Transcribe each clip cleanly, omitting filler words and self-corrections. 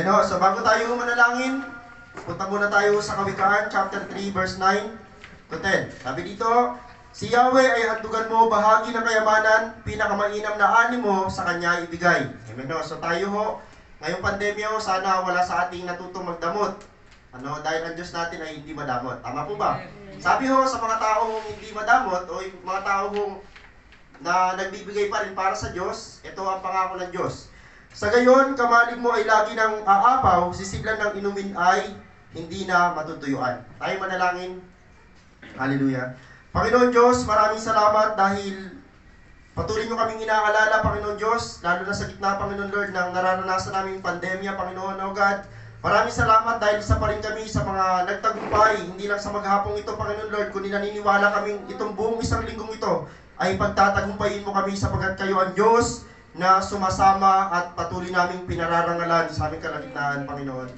Amen ho. So bago tayo manalangin, punta muna tayo sa Kawikaan, chapter 3, verse 9 to 10. Sabi dito, si Yahweh ay handugan mo bahagi ng kayamanan, pinakamainam na ani mo sa Kanya ibigay. Amen ho. So tayo ho, ngayong pandemya ho, sana wala sa ating natutong magdamot. Dahil ang Diyos natin ay hindi madamot. Tama po ba? Sabi ho, sa mga taong hindi madamot, o yung mga taong na nagbibigay pa rin para sa Diyos, ito ang pangako ng Diyos. Sa gayon, kamalig mo ay lagi ng aapaw, sisiglan ng inumin ay hindi na matutuyuan. Tayo manalangin. Hallelujah. Panginoon Diyos, maraming salamat dahil patuloy mo kaming inaalala, Panginoon Diyos, lalo na sa gitna, Panginoon Lord, ng nararanasan naming pandemya, Panginoon, O God. Maraming salamat dahil isa pa rin kami sa mga nagtagumpay, hindi lang sa maghapong ito, Panginoon Lord, kundi naniniwala kaming itong buong isang linggong ito ay pagtatagumpayin mo kami sapagkat kayo ang Diyos na sumasama at patuloy naming pinararangalan sa aming kalagitnaan, Panginoon.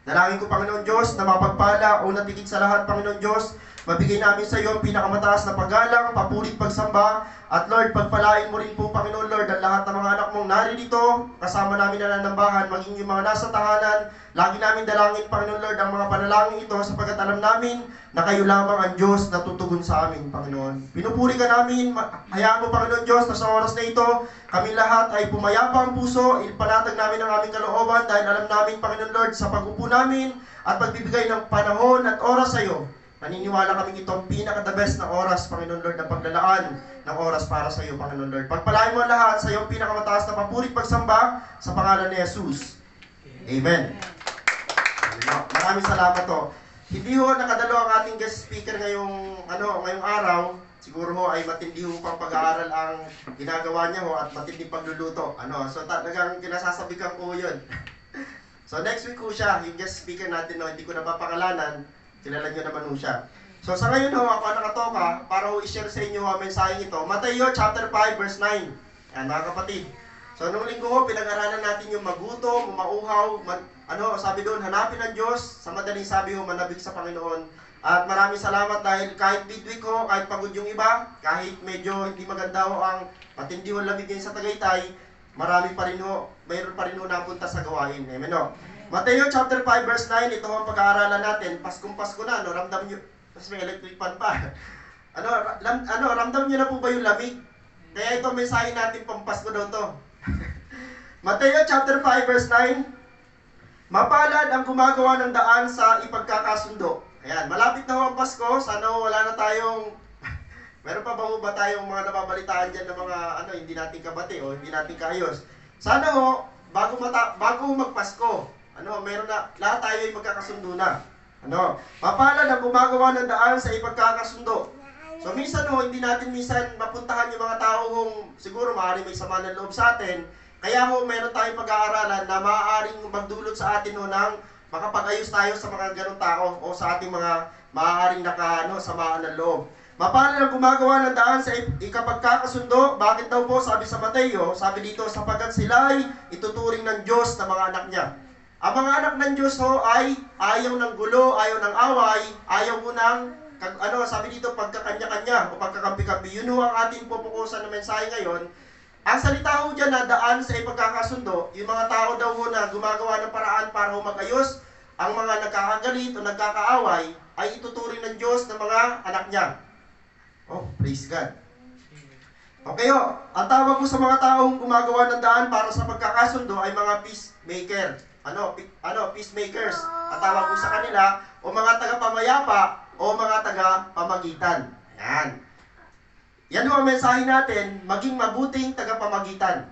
Dalangin ko, Panginoon Diyos, na mapagpala o natigit sa lahat, Panginoon Diyos, mabigay namin sa iyo ang pinakamataas na paggalang, papurit, pagsamba, at Lord, pagpalain mo rin po, Panginoon Lord, ang lahat ng mga anak mong naririto, kasama namin na nanambahan, maging yung mga nasa tahanan. Lagi namin dalangin, Panginoon Lord, ang mga panalangin ito sapagkat alam namin na kayo lamang ang Diyos na tutugon sa amin, Panginoon. Pinupuri ka namin, hayaan mo, Panginoon Diyos, na sa oras na ito, kami lahat ay pumayapa ang puso, ipanatag namin ang aming kalooban dahil alam namin, Panginoon Lord, sa pag-upo namin at pagbibigay ng panahon at oras sa iyo, naniniwala kaming ito ang pinaka-the best na oras, Panginoon Lord, na paglalaan ng oras para sa iyo, Panginoon Lord. Pagpalain mo lahat sa iyong pinakamataas na papurit pagsamba sa pangalan ni Jesus. Amen. Maraming salamat to. Hindi ho nakadalo ang ating guest speaker ngayong araw. Siguro ho ay matindi ho pang pag-aaral ang ginagawa niya ho at matindi pagluluto. So talagang kinasasabikan ko yun. So next week ho siya, yung guest speaker natin, hindi ko napapakalanan. Kilala nyo naman ho siya. So sa ngayon ho, ako nakatoka para ho i-share sa inyo ang mensaheng ito. Mateo chapter 5 verse 9. Yan mga kapatid. So nung linggo ho, pinag-aralan natin yung magutom, mauhaw, sabi doon, hanapin ang Diyos. Sa madaling sabi ho, manabik sa Panginoon. At maraming salamat dahil kahit midweek ho, kahit pagod yung iba, kahit medyo hindi maganda ho ang matindi ho lamig ngayon sa Tagaytay, mayroon pa rin ho napunta sa gawain. Amen ho. Mateo chapter 5 verse 9, ito ang pag-aaralan natin. Paskong Pasko na, ramdam nyo, mas may electric fan pa. Ramdam nyo na po ba yung lamig? Kaya ito mensahe natin pang Pasko daw to. Mateo chapter 5 verse 9, mapalad ang gumagawa ng daan sa ipagkakasundo. Ayan, malapit na ho ang Pasko, sana ho wala na tayong, meron pa ba tayong mga nababalitaan dyan ng mga hindi natin kabati o hindi natin kaayos. Sana ho, bago magpasko, meron na, lahat tayo ay magkakasundo na. Mapalad ang gumagawa ng daan sa ipagkakasundo. So minsan hindi natin mapuntahan yung mga taong siguro maaari may sama ng loob sa atin. Kaya meron tayong pag-aaralan na maaaring magdulot sa atin ng makapag-ayos tayo sa mga ganong tao o sa ating mga maaaring samaan ng loob. Mapalad ang gumagawa ng daan sa ikapagkakasundo. Bakit daw po? Sabi sa Mateo, sabi dito, sapagkat sila ay ituturing ng Diyos na mga anak niya. Ang mga anak ng Diyos ay ayaw ng gulo, ayaw ng away, ayaw mo ng, sabi dito, pagkakanya-kanya o pagkakampi-kampi. Yun ang ating pupukusan na mensahe ngayon. Ang salita ho dyan na daan sa ipagkakasundo, yung mga tao daw na gumagawa ng paraan para magayos, ang mga nagkakagalit o nagkakaaway, ay ituturing ng Diyos na mga anak niya. Oh, praise God. Okay ho, ang tawag ko sa mga taong gumagawa ng daan para sa pagkakasundo ay mga peacemaker. Peacemakers. Ang tawag ko sa kanila, o mga taga-pamayapa, o mga taga-pamagitan. Yan. Yan ang mensahe natin, maging mabuting taga-pamagitan.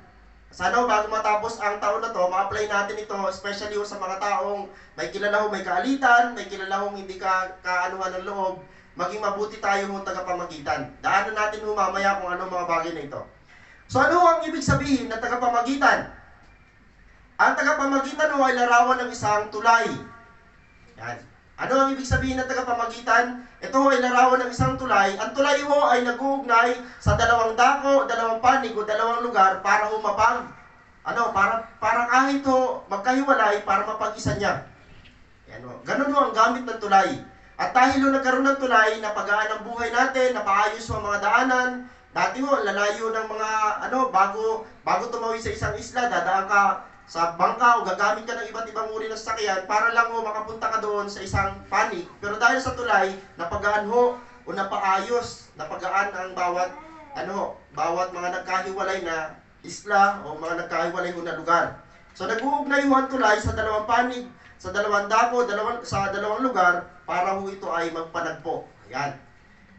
Sana bago matapos ang taon na to, ma-apply natin ito, especially sa mga taong may kilala may kaalitan, may kilala hindi kaanuhan ng loob, maging mabuti tayo taga-pamagitan. Daanan natin mamaya kung ano mga bagay na ito. So ano ang ibig sabihin ng taga-pamagitan? Ang tagapamagitan ay larawan ng isang tulay. Yan. Ano ang ibig sabihin ng tagapamagitan? Ito ay larawan ng isang tulay. Ang tulay ay nag-uugnay sa dalawang dako, dalawang panig o dalawang lugar para humapang. Para kahit magkahiwalay para mapag-isa niya. Yan, ganun ang gamit ng tulay. At dahil nagkaroon ng tulay, napagaan ang buhay natin, napaayos ang mga daanan. Dati lalayo ng mga bago tumawid sa isang isla, dadaan ka sa bangka o gagamit ka ng iba't ibang uri ng sasakyan para lang ho makapunta ka doon sa isang panig. Pero dahil sa tulay, napagaan ho o napaayos, napagaan ang bawat mga nagkahiwalay na isla o mga nagkahiwalay ho na lugar. So nag-uugnay ho ang tulay sa dalawang panig, sa dalawang dako, sa dalawang lugar para ho ito ay magpanagpo. Ayan.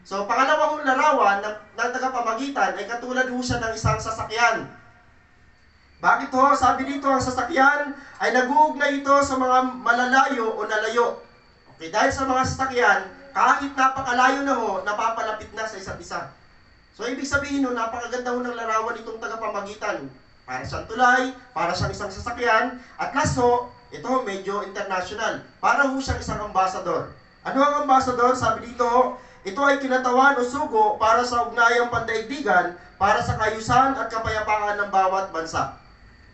So pangalawang larawan ng tagapamagitan ay katulad ho siya ng isang sasakyan. Bakit ho? Sabi dito ang sasakyan ay nag-uugnay ito sa mga malalayo o nalayo. Okay, dahil sa mga sasakyan, kahit napakalayo na ho, napapalapit na sa isa't isa. So ibig sabihin ho, napakaganda ho ng larawan itong tagapamagitan. Para siyang tulay, para siyang isang sasakyan, at last ho, ito ho, medyo international. Para ho siyang isang ambassador. Ano ang ambassador? Sabi dito ho, ito ay kinatawan o sugo para sa ugnayang pandaigdigan, para sa kayusan at kapayapaan ng bawat bansa.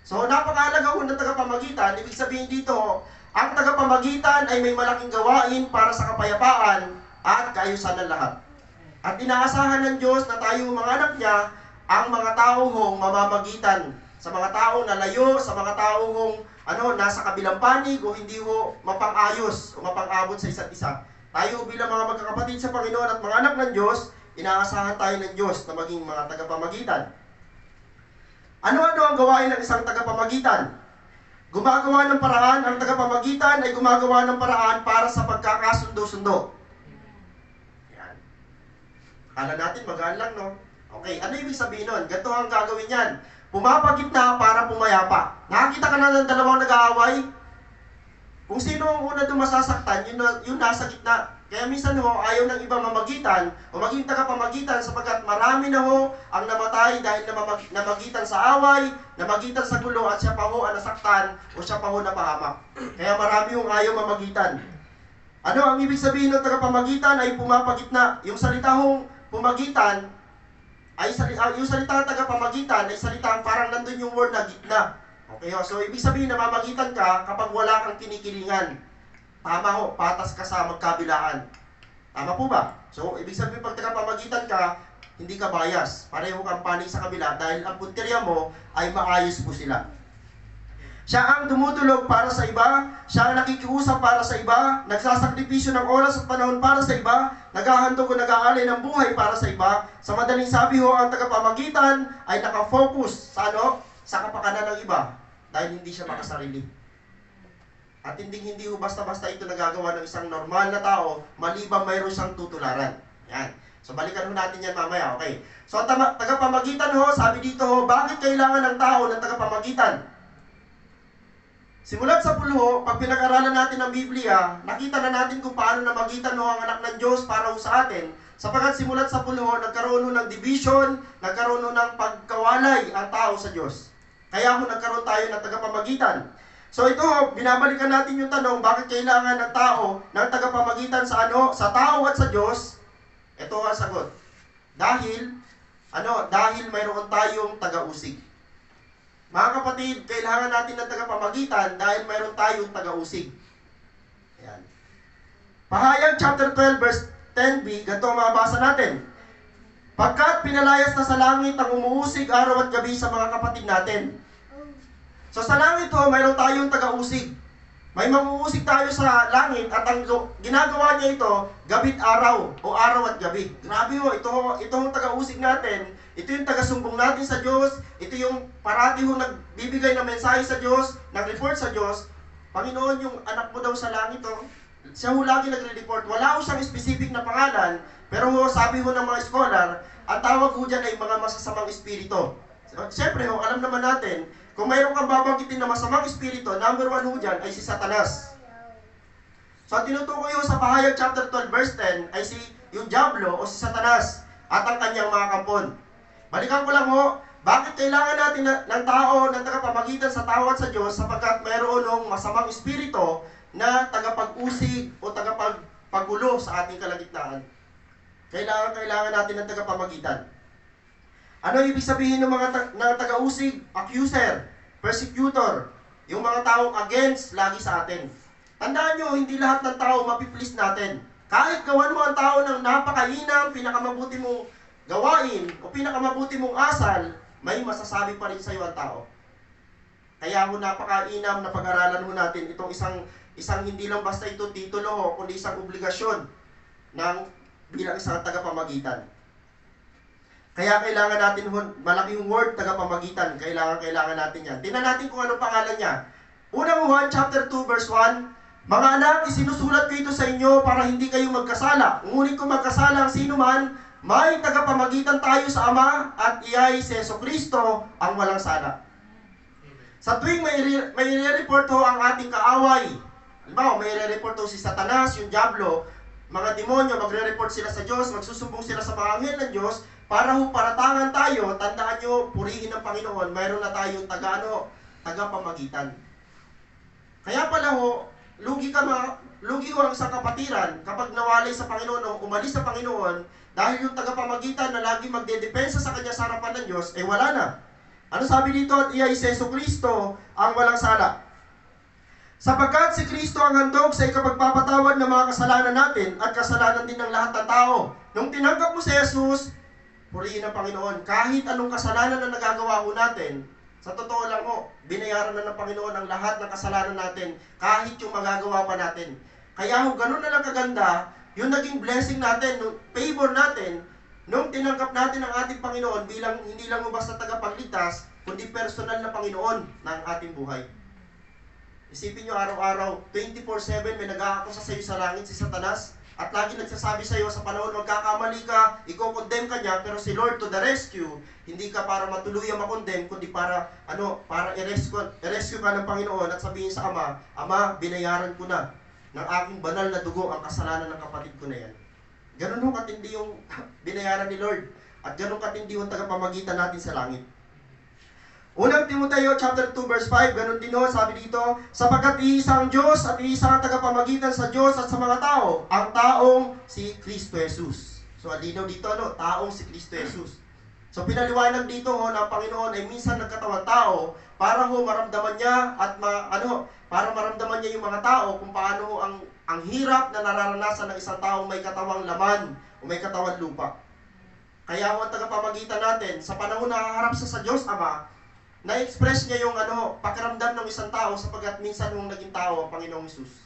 So napakahalaga ho ng tagapamagitan. Ibig sabihin dito ho, ang tagapamagitan ay may malaking gawain para sa kapayapaan at kaayusan ng lahat. At inaasahan ng Diyos na tayo mga anak niya, ang mga tao hong mamamagitan sa mga taong nalayo, sa mga tao hong nasa kabilang panig o hindi ho mapang-ayos o mapang-abot sa isa't isa. Tayo bilang mga magkakapatid sa Panginoon at mga anak ng Diyos, inaasahan tayo ng Diyos na maging mga tagapamagitan. Ano-ano ang gawain ng isang tagapamagitan? Gumagawa ng paraan, ang tagapamagitan ay gumagawa ng paraan para sa pagkakasundo-sundo. Yan. Kala natin magaan lang, no? Okay, ano ibig sabihin nun? Ganito ang gagawin yan. Pumapagitna para pumayapa. Nakakita ka na ng dalawang nag-aaway? Kung sino ang una doon masasaktan, yun nasa gitna. Kaya minsan ho, ayaw ng ibang mamagitan o maging tagapamagitan sapagkat marami na ho ang namatay dahil namagitan sa away, namagitan sa gulo at siya pa ho ang nasaktan o siya pa ho napahamak. Kaya marami hong ayaw mamagitan. Ano ang ibig sabihin ng tagapamagitan ay pumapagitna. Yung salita hong pumagitan, yung salita tagapamagitan ay salita parang nandun yung word na gitna. Okay, so ibig sabihin na mamagitan ka kapag wala kang kinikilingan. Tama ho, patas ka sa magkabilaan. Tama po ba? So ibig sabihin pag tagapamagitan ka, hindi ka bias. Pareho kang panig sa kabila dahil ang punteriya mo ay maayos po sila. Siya ang tumutulog para sa iba, siya ang nakikiusap para sa iba, nagsasakripisyo ng oras at panahon para sa iba, naghahandog o nag-aalay ng buhay para sa iba. Sa madaling sabi ho, ang tagapamagitan ay nakafocus sa sa kapakanan ng iba dahil hindi siya makasarili. At hindi ho basta-basta ito nagagawa ng isang normal na tao maliban mayroon siyang tutularan. Yan. So balikan ho natin yan mamaya, okay? So tagapamagitan ho, sabi dito ho, bakit kailangan ng tao ng tagapamagitan? Simulat sa pulo, pag pinag-aralan natin ang Biblia, nakita na natin kung paano namagitan ho ang anak ng Diyos para ho sa atin. Sapagat simulat sa pulo, nagkaroon ho ng division, nagkaroon ho ng pagkawalay ang tao sa Diyos. Kaya ho nagkaroon tayo ng tagapamagitan. So ito ho, binabalikan natin yung tanong, bakit kailangan ng tao ng tagapamagitan sa sa tao at sa Diyos? Ito ang sagot. Dahil mayroon tayong taga-usig. Mga kapatid, kailangan natin ng tagapamagitan dahil mayroon tayong taga-usig. Ayan. Pahayag chapter 12 verse 10b, ganito ang mabasa natin. Pagkat pinalayas na sa langit ang umuusig araw at gabi sa mga kapatid natin. So sa langit ho, mayroon tayong taga-usig. May mamuusig tayo sa langit at ang ginagawa niya ito, gabit araw o araw at gabi. Grabe ho, ito ang taga-usig natin. Ito yung taga-sumbong natin sa Diyos. Ito yung parati ho nagbibigay ng mensahe sa Diyos, nag-report sa Diyos. Panginoon, yung anak mo daw sa langit, siya ho lagi nagre-report. Wala ho siyang specific na pangalan, pero ho, sabi ho ng mga scholar, ang tawag ho dyan ay mga masasamang espiritu. Siyempre ho, alam naman natin, kung mayroon kang babanggitin na masamang espiritu, number 1 ho dyan ay si Satanas. So, tinutukoy ho sa Pahayag chapter 12 verse 10 ay yung Diablo o si Satanas at ang kanyang mga kampon. Balikan ko lang ho, bakit kailangan natin ng tao ng tagapamagitan sa tao at sa Diyos sapagkat mayroon ng masamang espiritu na tagapag-usig o tagapagpagulo sa ating kalagitnaan. Kailangan natin ng tagapamagitan. Ano ibig sabihin ng mga taga-usig? Accuser, persecutor, yung mga taong against lagi sa atin. Tandaan nyo, hindi lahat ng tao mapiplease natin. Kahit gawan mo ang tao ng napakainam, pinakamabuti mong gawain o pinakamabuti mong asal, may masasabi pa rin sa iyo ang tao. Kaya ho napakainam na pag-aralan ho natin itong isang hindi lang basta ito titulo ho, kundi isang obligasyon ng bilang isang tagapamagitan. Kaya kailangan natin ho, malaking word tagapamagitan, kailangan natin yan. Tingnan natin kung anong pangalan niya. Unang Juan chapter 2 verse 1, mga anak, isinusulat ko ito sa inyo para hindi kayo magkasala. Ngunit kung magkasala ang sino man, may tagapamagitan tayo sa Ama at iyay si Jesucristo ang walang sala. Sa tuwing may re-report ho ang ating kaaway, halimbawa may re-report ho si Satanas, yung Diablo, mga demonyo, magre-report sila sa Diyos, magsusumbong sila sa mga anghel ng Diyos, para ho paratangan tayo, tandaan nyo, purihin ng Panginoon, mayroon na tayong tagapamagitan. Kaya pala ho, lugi ho ang isang kapatiran kapag nawalay sa Panginoon o umalis sa Panginoon, dahil yung tagapamagitan na lagi magdedepensa sa kanya sa harapan ng Diyos, wala na. Ano sabi dito? At iyay si Jesucristo ang walang sala. Sapagkat si Kristo ang handog sa ikapagpapatawad ng mga kasalanan natin at kasalanan din ng lahat ng tao. Nung tinanggap mo si Jesus, purihin ng Panginoon. Kahit anong kasalanan na nagagawa ho natin, sa totoo lang ho, binayaran na ng Panginoon ang lahat ng kasalanan natin, kahit yung magagawa pa natin. Kaya ho, ganun na lang kaganda, yung naging blessing natin, favor natin, nung tinanggap natin ang ating Panginoon bilang hindi lang mo basta tagapagligtas, kundi personal na Panginoon ng ating buhay. Isipin nyo araw-araw, 24/7 may nag-aakusa sa iyo sa langit si Satanas, at lagi nagsasabi sa iyo sa panahon magkakamali ka, i-condemn ka niya, pero si Lord to the rescue, hindi ka para matuluyang makondemn, kundi para i-rescue ka ng Panginoon at sabihin sa Ama, Ama, binayaran ko na ng aking banal na dugo ang kasalanan ng kapatid ko na yan. Ganun ho katindi yung binayaran ni Lord. At ganun katindi yung tagapamagitan natin sa langit. Unang Timoteo chapter 2 verse 5, ganun din ho, sabi dito, sapagkat iisang Diyos at iisang tagapamagitan sa Diyos at sa mga tao, ang taong si Kristo Jesus. So alinaw dito, taong si Kristo Jesus. So pinaliwanag dito ho na ang Panginoon ay minsan nagkatawang tao para ho maramdaman niya at para maramdaman niya yung mga tao kung paano ho ang hirap na nararanasan ng isang taong may katawang laman o may katawang lupa. Kaya ho ang tagapamagitan natin, sa panahon na haharap sa Diyos Ama, na-express niya yung pakiramdam ng isang tao sapagkat minsan nung naging tao ang Panginoong Hesus.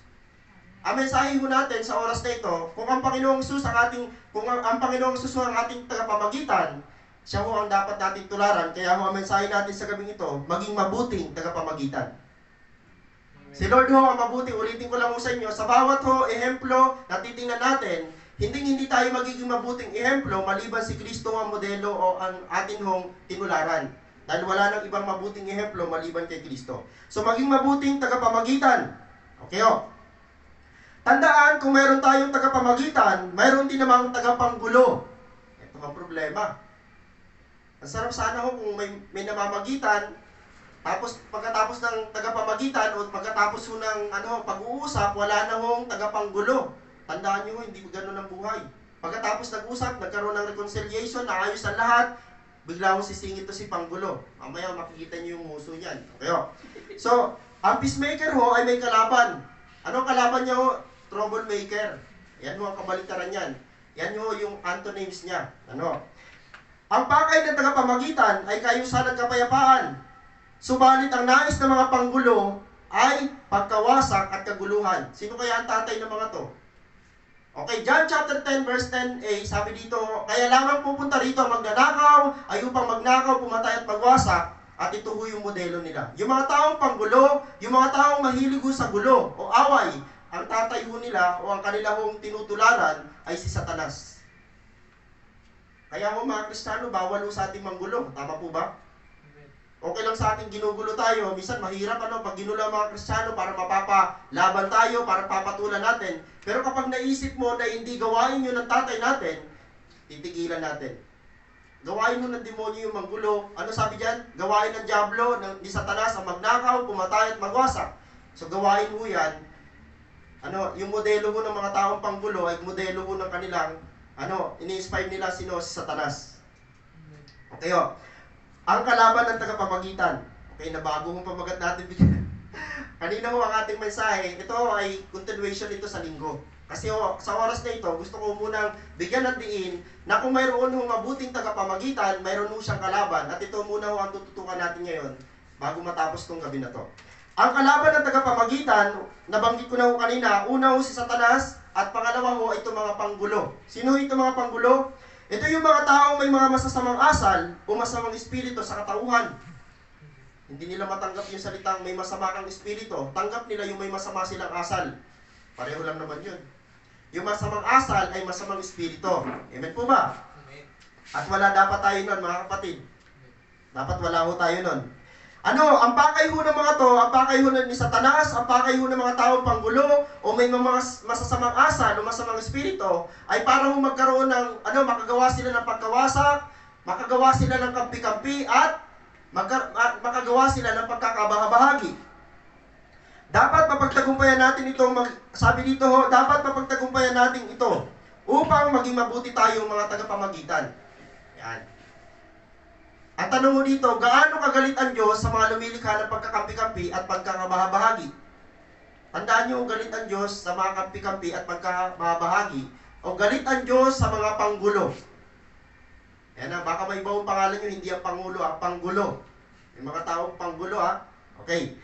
Ang mensahe ho natin sa oras na ito, kung ang Panginoong Hesus ang Panginoong Hesus ang ating tagapamagitan, siya ho ang dapat natin tularan. Kaya ho ang mensahe natin sa gabing ito, maging mabuting tagapamagitan. Si Lord ho ang mabuti, ulitin ko lang ho sa inyo, sa bawat ho ehemplo na titingnan natin, hindi tayo magiging mabuting ehemplo maliban si Kristo ang modelo o ang atin hong tinularan. Dahil wala nang ibang mabuting ehemplo maliban kay Kristo. So maging mabuting tagapamagitan. Okay ho? Tandaan, kung mayroon tayong tagapamagitan, mayroon din namang tagapanggulo. Ito ang problema. Ang sarap sana ho kung may namamagitan, tapos pagkatapos ng tagapamagitan o pagkatapos ho ng pag-uusap, wala na hong tagapanggulo. Tandaan nyo, hindi ganoon ang buhay. Pagkatapos nag-usap, nagkaroon ng reconciliation, naayos ang lahat, bigla akong sisingit to si Panggulo. Mamaya makikita niyo yung muso niyan. Okay ho? So, ang peacemaker ho ay may kalaban. Anong kalaban niya ho? Troublemaker. Yan ho ang kabaliktaran niyan. Yan ho yung antonyms niya. Ang pakay ng tagapamagitan ay kaayusan at kapayapaan. Subalit ang nais ng mga panggulo ay pagkawasak at kaguluhan. Sino kaya ang tatay ng mga to? Okay, John chapter 10 verse 10a, sabi dito, kaya lamang pupunta rito ang magnanakaw, ay upang magnakaw, pumatay at magwasak, at ito ho yung modelo nila. Yung mga taong panggulo, yung mga taong mahilig sa gulo o away, ang tatay ho nila o ang kanila hong tinutularan ay si Satanas. Kaya ho mga Kristiyano, bawal ho sa ating manggulo. Tama po ba? Okay lang sa ating ginugulo tayo. Minsan mahirap pag ginulo ang mga Kristiyano para mapapalaban tayo, para papatulan natin. Pero kapag naisip mo na hindi gawain yun ng tatay natin, titigilan natin. Gawain mo ng demonyo yung manggulo. Ano sabi dyan? Gawain ng Diablo, ni Satanas, ang magnakaw, pumatay at magwasak. So gawain mo yan. Yung modelo mo ng mga taong panggulo ay modelo mo ng kanilang, ini-inspire nila si Satanas. Okay o. Ang kalaban ng tagapamagitan. Okay, nabago mong pamagat natin. Kanina ho ang ating mensahe. Ito ay continuation nito sa linggo. Kasi sa oras na ito, gusto ko munang bigyan ng diin na kung mayroon ho mabuting tagapamagitan, mayroon ho siyang kalaban. At ito muna ho ang tututukan natin ngayon. bago matapos tong gabi na to. Ang kalaban ng tagapamagitan, nabanggit ko na ho kanina, una ho si Satanas, at pangalawa ho itong mga panggulo. Sino itong mga panggulo? Ito yung mga taong may mga masasamang asal o masamang espiritu sa katauhan. Hindi nila matanggap yung salitang may masama kang espiritu. Tanggap nila yung may masama silang asal. Pareho lang naman yun. Yung masamang asal ay masamang espiritu. Amen po ba? At wala dapat tayo nun, mga kapatid. Dapat wala ho tayo nun. Ano, ang pakay ho ng mga to, ang pakay ho ni Satanas, ang pakay ho ng mga taong panggulo, o may mga masasamang asal o masamang espiritu, ay para ho magkaroon ng, makagawa sila ng pagkawasak, makagawa sila ng kampi-kampi, at makagawa sila ng pagkakabahabahagi. Dapat mapagtagumpayan natin itong, sabi dito ho, dapat mapagtagumpayan natin ito upang maging mabuti tayong mga tagapamagitan. Yan. Ang tanong mo dito, gaano kagalit ang Diyos sa mga lumilikha ng pagkakampi-kampi at pagkakabahabahagi? Tandaan nyo, galit ang Diyos sa mga kampi-kampi at pagkakabahabahagi, o galit ang Diyos sa mga panggulo. Yan na, baka may ibang pangalan nyo, hindi ang pangulo, ang panggulo. May mga taong panggulo, ha? Okay.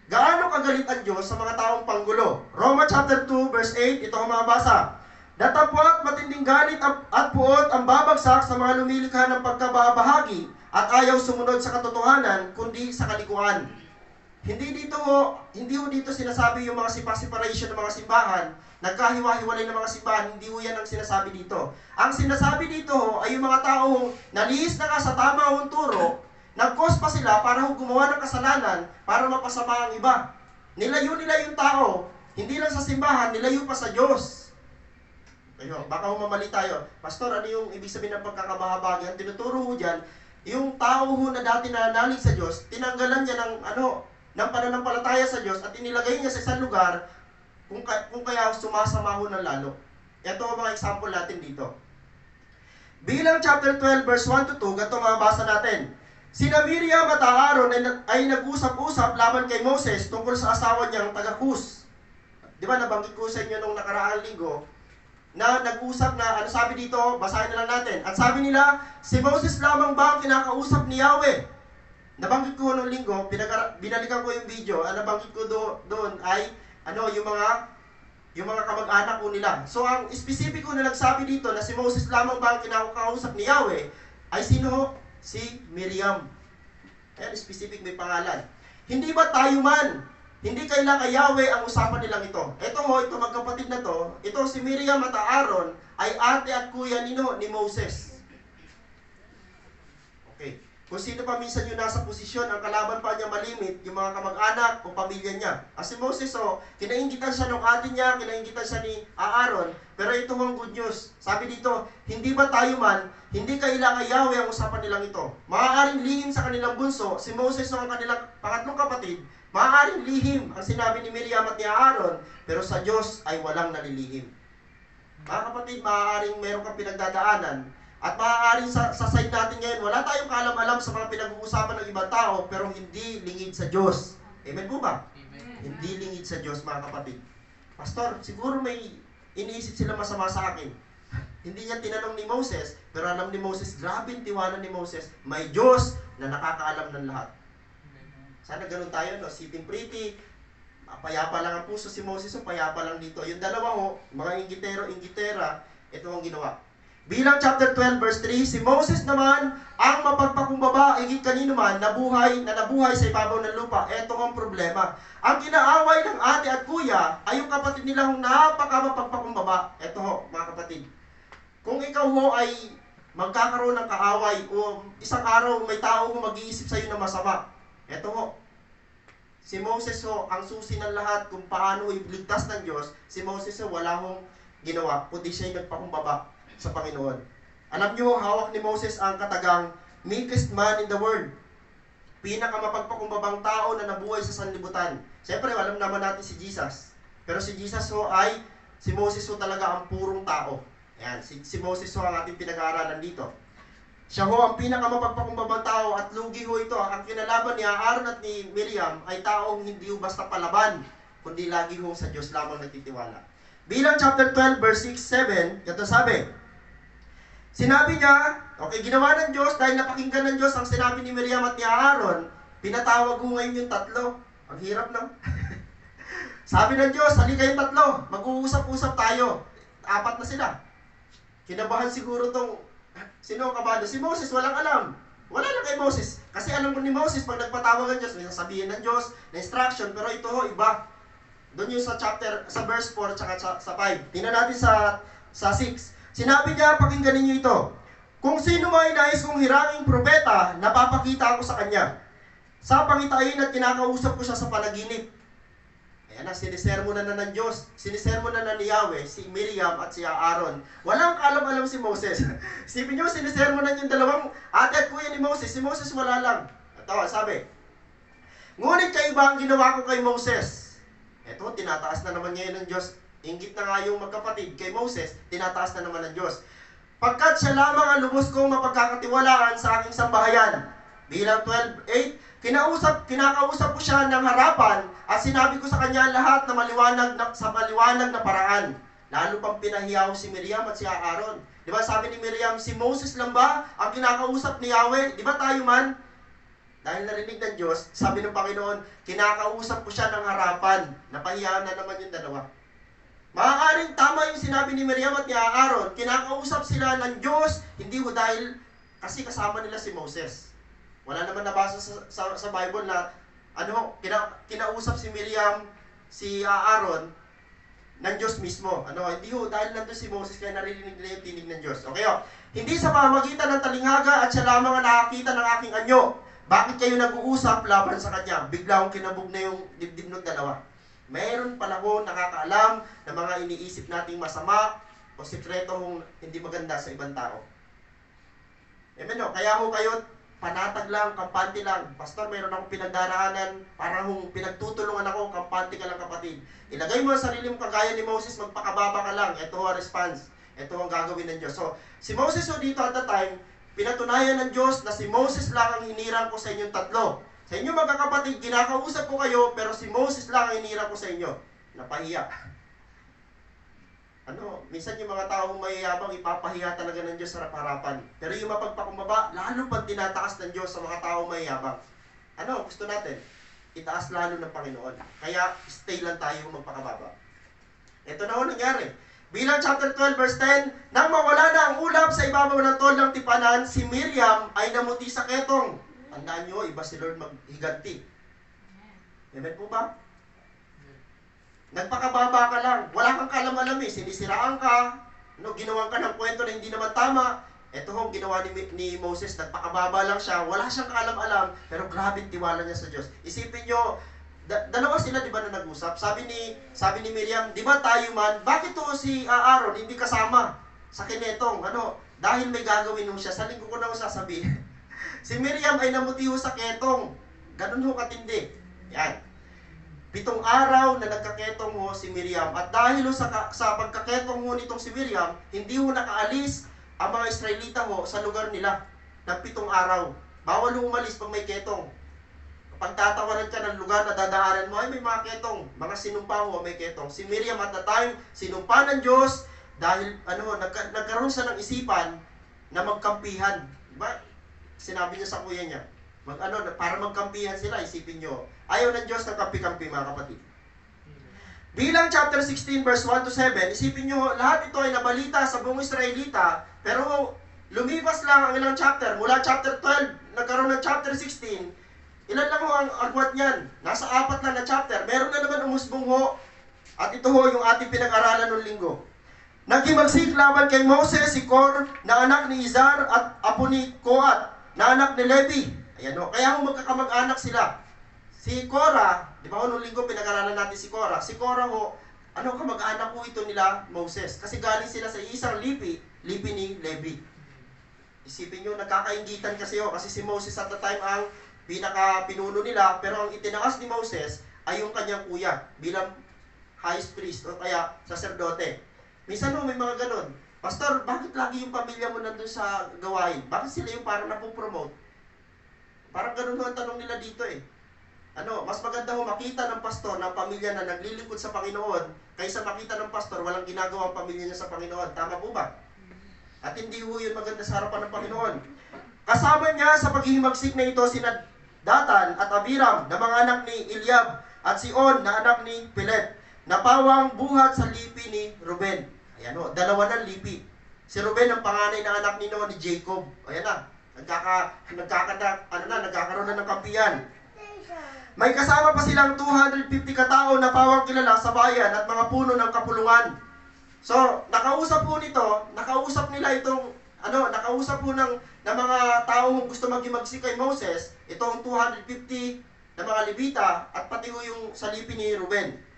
Gaano kagalit ang Diyos sa mga taong panggulo? Roma chapter 2, verse 8, ito ang mabasa. Datapwat matinding galit at puot ang babagsak sa mga lumilikha ng pagkabahagi at ayaw sumunod sa katotohanan, kundi sa kalikuan. Hindi ho dito sinasabi yung mga separation ng mga simbahan, nagkahiwa-hiwalay ng mga simbahan, hindi ho yan ang sinasabi dito. Ang sinasabi dito ho ay yung mga taong nalihis na nga sa tama hong turo, nag-cause pa sila para ho gumawa ng kasalanan para mapasama ang iba. Nilayo nila yung tao, hindi lang sa simbahan, nilayo pa sa Diyos. Ayun, baka humamali tayo. Pastor, ano yung ibig sabihin ng pagkakabahabagi? Ang tinuturo ho dyan, yung tao ho na dati nananalig sa Diyos, tinanggalan niya ng pananampalataya sa Diyos at inilagay niya sa isang lugar kung kaya sumasama ho ng lalo. Ito ang mga example natin dito. Bilang chapter 12, verse 1 to 2, ganito mabasa natin. Sina Miriam at Aaron ay nag-usap-usap laban kay Moses tungkol sa asawa niyang taga-Kus. Di ba, nabanggit ko sa inyo nung nakaraang linggo, na nag-usap na, sabi dito, basahin na lang natin. At sabi nila, si Moses lamang ba ang kinakausap ni Yahweh? Nabanggit ko noong linggo, binalikan ko yung video, ang nabanggit ko doon ay, yung mga kamag-anak ko nila. So, ang specific ko na nagsabi dito na si Moses lamang ba ang kinakausap ni Yahweh, ay sino? Si Miriam. Ayan, specific, may pangalan. Hindi ba tayo man? Hindi kailangan kay Yahweh ang usapan nilang ito. Ito magkapatid na to, ito si Miriam at Aaron ay ate at kuya ni Moses. Okay. Kung sino pa minsan yung nasa posisyon, ang kalaban pa niya malimit, yung mga kamag-anak o pamilya niya. Si Moses, kinaingitan siya ng ate niya, kinaingitan siya ni Aaron, pero ito ang good news. Sabi dito, hindi ba tayo man, hindi kailangan kay Yahweh ang usapan nilang ito. Maaaring lihim sa kanilang bunso, si Moses ang kanilang pangatlong kapatid, maaaring lihim ang sinabi ni Miriam at ni Aaron, pero sa Diyos ay walang nalilihim. Mga kapatid, maaaring meron kang pinagdadaanan, at maaaring sa side natin ngayon, wala tayong kaalam-alam sa mga pinag-uusapan ng ibang tao, pero hindi lingid sa Diyos. Amen po ba? Amen. Hindi lingid sa Diyos, mga kapatid. Pastor, siguro may iniisip sila masama sa akin. Hindi niya tinanong ni Moses, pero alam ni Moses, grabe yung tiwala ni Moses, may Diyos na nakakaalam ng lahat. Sana ganun tayo, sitting pretty, payapa lang ang puso si Moses, payapa lang dito. Yung dalawa mga ingitero-ingitera, ito ang ginawa. Bilang chapter 12, verse 3, si Moses naman, ang mapagpakumbaba, higit kanino man, nabuhay sa ibabaw ng lupa. Ito ang problema. Ang kinaaway ng ate at kuya, ay yung kapatid nilang napakamapagpakumbaba. Ito mga kapatid. Kung ikaw ay magkakaroon ng kaaway, o isang araw may tao mag-iisip sa iyo na masama, ito si Moses ang susi ng lahat kung paano iligtas ng Diyos. Si Moses wala ginawa, kundi siya'y nagpakumbaba sa Panginoon. Alam niyo, hawak ni Moses ang katagang meekest man in the world. Pinakamapagpakumbabang tao na nabuhay sa sanlibutan. Siyempre, alam naman natin si Jesus. Pero si Jesus si Moses talaga ang purong tao. Ayan, si Moses ang ating pinag-aaralan dito. Siya ang pinakamapagpakumbabang tao at lugi ito. Ang kinalaban ni Aaron at ni Miriam ay taong hindi basta palaban, kundi lagi sa Diyos lamang nagtitiwala. Bilang chapter 12, verse 6-7, ito sabi, sinabi niya, ginawa ng Diyos dahil napakinggan ng Diyos ang sinabi ni Miriam at ni Aaron, Pinatawag ko ngayon yung tatlo. Ang hirap ng... Sabi ng Diyos, halika kayong tatlo, mag-uusap-usap tayo. 4 na sila. Kinabahan siguro tong, sino ang kabado? Si Moses, walang alam. Wala lang kay Moses. Kasi alam ko ni Moses, pag nagpatawag ang Diyos, may sasabihin ng Diyos, na instruction, pero ito ho, iba. Doon yung sa sa verse 4, tsaka sa 5. Tingnan natin sa 6. Sinabi niya, pakinggan ninyo ito. Kung sino may nais kong hiranging propeta, napapakita ako sa kanya. Sa pangitain at kinakausap ko siya sa panaginip. Ayan na, sinisermonan na ng Diyos. Sinisermonan na ni Yahweh, si Miriam at si Aaron. Walang kaalam-alam si Moses. Isipin nyo, sinisermonan yung dalawang ate at kuya ni Moses. Si Moses wala lang. Ito, sabi, ngunit kayo ba ang ginawa ko kay Moses? Ito, tinataas na naman ngayon ng Diyos. Inggit na nga yung magkapatid kay Moses, tinataas na naman ng Diyos. Pagkat siya lamang ang lubos kong mapagkakatiwalaan sa aking sambahayan. Bilang 12:8, kinakausap ko siya ng harapan at sinabi ko sa kanya lahat na sa maliwanag na paraan. Lalo pang pinahiyaw si Miriam at si Aaron. Di ba sabi ni Miriam, si Moses lang ba ang kinakausap ni Yahweh? Di ba tayo man? Dahil narinig ng Diyos, sabi ng Panginoon, kinakausap ko siya ng harapan. Napahiya na naman yung dalawa. Maaaring tama yung sinabi ni Miriam at ni Aaron, kinakausap sila ng Diyos, hindi ho dahil kasi kasama nila si Moses. Wala naman nabasa sa Bible na kinausap si Miriam, si Aaron, ng Diyos mismo. Hindi ho, dahil nandun si Moses, kaya narinig nila yung tinig ng Diyos. Okay ho, hindi sa pamamagitan ng talinghaga at siya lamang ang nakakita ng aking anyo. Bakit kayo nag-uusap laban sa kanya? Bigla akong kinabog na yung dibdib ng dalawa. Mayroon pala ko nakakaalam ng mga iniisip nating masama o sikretong hindi maganda sa ibang tao. Amen o, kaya ho kayo, panatag lang, kampante lang. Pastor, mayroon akong pinagdaraanan, parang pinagtutulungan ako, kampante ka lang kapatid. Ilagay mo ang sarili mo kagaya ni Moses, magpakababa ka lang. Ito ang response. Ito ang gagawin ng Diyos. So, si Moses dito at the time, pinatunayan ng Diyos na si Moses lang ang hinirang ko sa inyong tatlo. Sa inyo magkakapatid, kinakausap ko kayo, pero si Moses lang ang hinirang ko sa inyo. Napahiya. Minsan yung mga taong mayayabang, ipapahiya talaga ng Diyos sa harapan. Pero yung mapagpakumbaba, lalo pang tinataas ng Diyos sa mga taong mayayabang. Gusto natin? Itaas lalo ng Panginoon. Kaya, stay lang tayo magpakababa. Ito na ho nangyari. Bilang chapter 12, verse 10, nang mawala na ang ulap sa ibabaw ng tol ng tipanan, si Miriam ay namuti sa ketong. Tandaan nyo, iba si Lord maghiganti. Amen po ba? Nagpakababa ka lang. Wala kang kalam-alam sinisiraan ka. Ginawan ka ng kwento na hindi naman tama. Ito ho, ginawa ni Moses, nagpakababa lang siya. Wala siyang kaalam-alam, pero grabe tiwala niya sa Diyos. Isipin nyo, dalawa sila, di ba, na nag-usap? Sabi ni Miriam, di ba tayo man, bakit to si Aaron hindi kasama sa kinetong? Dahil may gagawin nung siya. Sa linggo ko na sasabihin. Si Miriam ay namuti ho sa ketong. Ganun ho katindi. Yan. 7 araw na nagkaketong ho si Miriam. At dahil ho sa pagkaketong ho nitong si Miriam, hindi ho nakaalis ang mga Israelita ho sa lugar nila ng 7 araw. Bawal ho umalis pag may ketong. Kapag tatawaran ka ng lugar na dadaanan mo, ay may mga ketong. Mga sinumpa ho may ketong. Si Miriam at the time, sinumpa ng Diyos dahil nagkaroon siya ng isipan na magkampihan. Diba? Sinabi niya sa kuya niya, para magkampihan sila, isipin nyo. Ayaw ng Diyos ng kampi-kampi, mga kapatid. Bilang chapter 16, verse 1 to 7, isipin nyo, lahat ito ay nabalita sa buong Israelita, pero lumipas lang ang ilang chapter. Mula chapter 12, nagkaroon ng chapter 16, ilan lang ho ang agwat niyan? Nasa 4 lang na chapter. Meron na naman umusbong ho. At ito ho yung ating pinag-aralan ng linggo. Naghimagsik laban kay Moses, si Kor, na anak ni Izar, at apo ni Koat, na anak ni Levi. Ayan ho, kaya ho magkakamag-anak sila. Si Korah, di ba ho, nung linggo pinag-aralan natin si Korah. Si Korah ho, kamag-anak ho ito nila Moses. Kasi galing sila sa isang lipi ni Levi. Isipin nyo, nagkakaingitan kasi ho. Kasi si Moses at the time ang pinaka-pinuno nila. Pero ang itinaas ni Moses ay yung kanyang kuya bilang high priest o kaya saserdote. Minsan ho, may mga ganon. Pastor, bakit lagi yung pamilya mo nandun sa gawain? Bakit sila yung parang napopromote? Parang ganun ho ang tanong nila dito mas maganda ho makita ng pastor ng pamilya na naglilingkod sa Panginoon kaysa makita ng pastor walang ginagawa ang pamilya niya sa Panginoon. Tama po ba? At hindi ho yun maganda sa harapan ng Panginoon. Kasama niya sa paghihimagsik na ito sina Datan at Abiram na mga anak ni Eliab, at si On na anak ni Pelet, na pawang buhat sa lipi ni Ruben. Ayan o, dalawa ng lipi. Si Ruben ang panganay na anak ni Jacob. Ayan na, nagkakaroon na ng kampiyan. May kasama pa silang 250 katao na pawang kilala sa bayan at mga puno ng kapulungan. So, nakausap po nila itong, nakausap po ng mga taong gusto magimagsi kay Moses, itong 250 na mga Levita at pati yung salipi ni Ruben.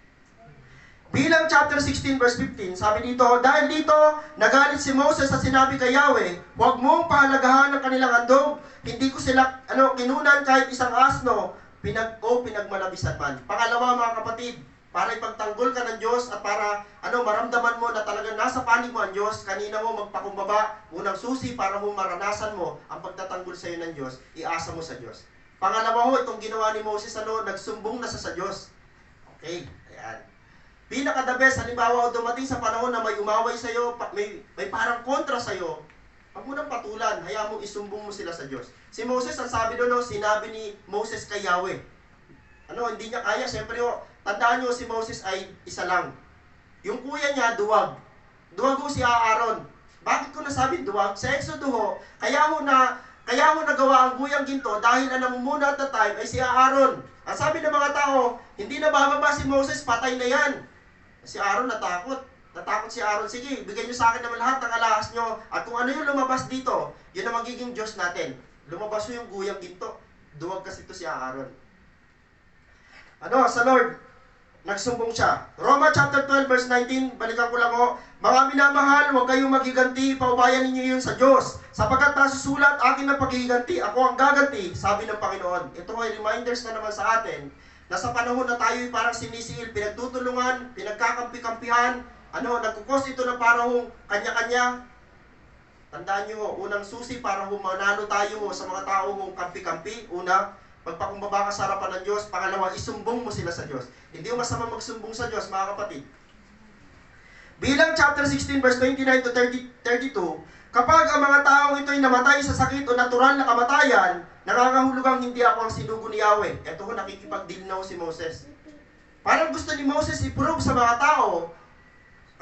Bilang chapter 16 verse 15, sabi dito, dahil dito, nagalit si Moses at sinabi kay Yahweh, huwag mong pahalagahan ang kanilang handog, hindi ko sila kinunan kahit isang asno, pinagmalabisan man. Pangalawa mga kapatid, para ipagtanggol ka ng Diyos at para maramdaman mo na talagang nasa panig mo ang Diyos, kanina mo magpakumbaba, unang susi para maranasan mo ang pagtatanggol sa iyo ng Diyos, iasa mo sa Diyos. Pangalawa ho, itong ginawa ni Moses, nagsumbong na sa Diyos. Okay, ayan. Pinaka-the best, halimbawa dumating sa panahon na may umaway sa iyo, may parang kontra sa iyo, huwag mo nang patulan, hayaan mo isumbong mo sila sa Diyos. Si Moses, ang sabi doon, sinabi ni Moses kay Yahweh. Hindi niya kaya, siyempre tandaan niyo si Moses ay isa lang. Yung kuya niya, duwag. Duwag ho si Aaron. Bakit ko nasabi duwag? Sa Exodo kaya mo nagawa ang guyang ginto dahil ang namumuna at the time ay si Aaron. Ang sabi ng mga tao, hindi na bababa si Moses, patay na yan. Si Aaron natakot. Natakot si Aaron, sige, bigyan niyo sa akin naman lahat ng alahas niyo. At kung ano yung lumabas dito, yun ang magiging Diyos natin. Lumabas yung guyang ginto. Duwag kasi ito si Aaron. Sa Lord, nagsumbong siya. Roma chapter 12 verse 19, balikan ko lang mga minamahal, huwag kayong magiganti, paubayan ninyo yun sa Diyos. Sapagkat nasusulat, akin ang paghihiganti, ako ang gaganti, sabi ng Panginoon. Ito ay reminders na naman sa atin, na sa panahon na tayo'y parang sinisiil, pinagtutulungan, pinagkakampi-kampihan, nagkukos ito ng parang kanya-kanya. Tandaan nyo, unang susi para manalo tayo sa mga taong kampi-kampi. Una, pagpakumbaba ka sa harapan ng Diyos. Pangalawa, isumbong mo sila sa Diyos. Hindi mo masama magsumbong sa Diyos, mga kapatid. Bilang chapter 16 verse 29 to 32, kapag ang mga taong ito'y namatay sa sakit o natural na kamatayan, nangangahulugang hindi ako ang sinugo ni Yahweh. Ito nakikipag-deal na si Moses. Parang gusto ni Moses i-prove sa mga tao,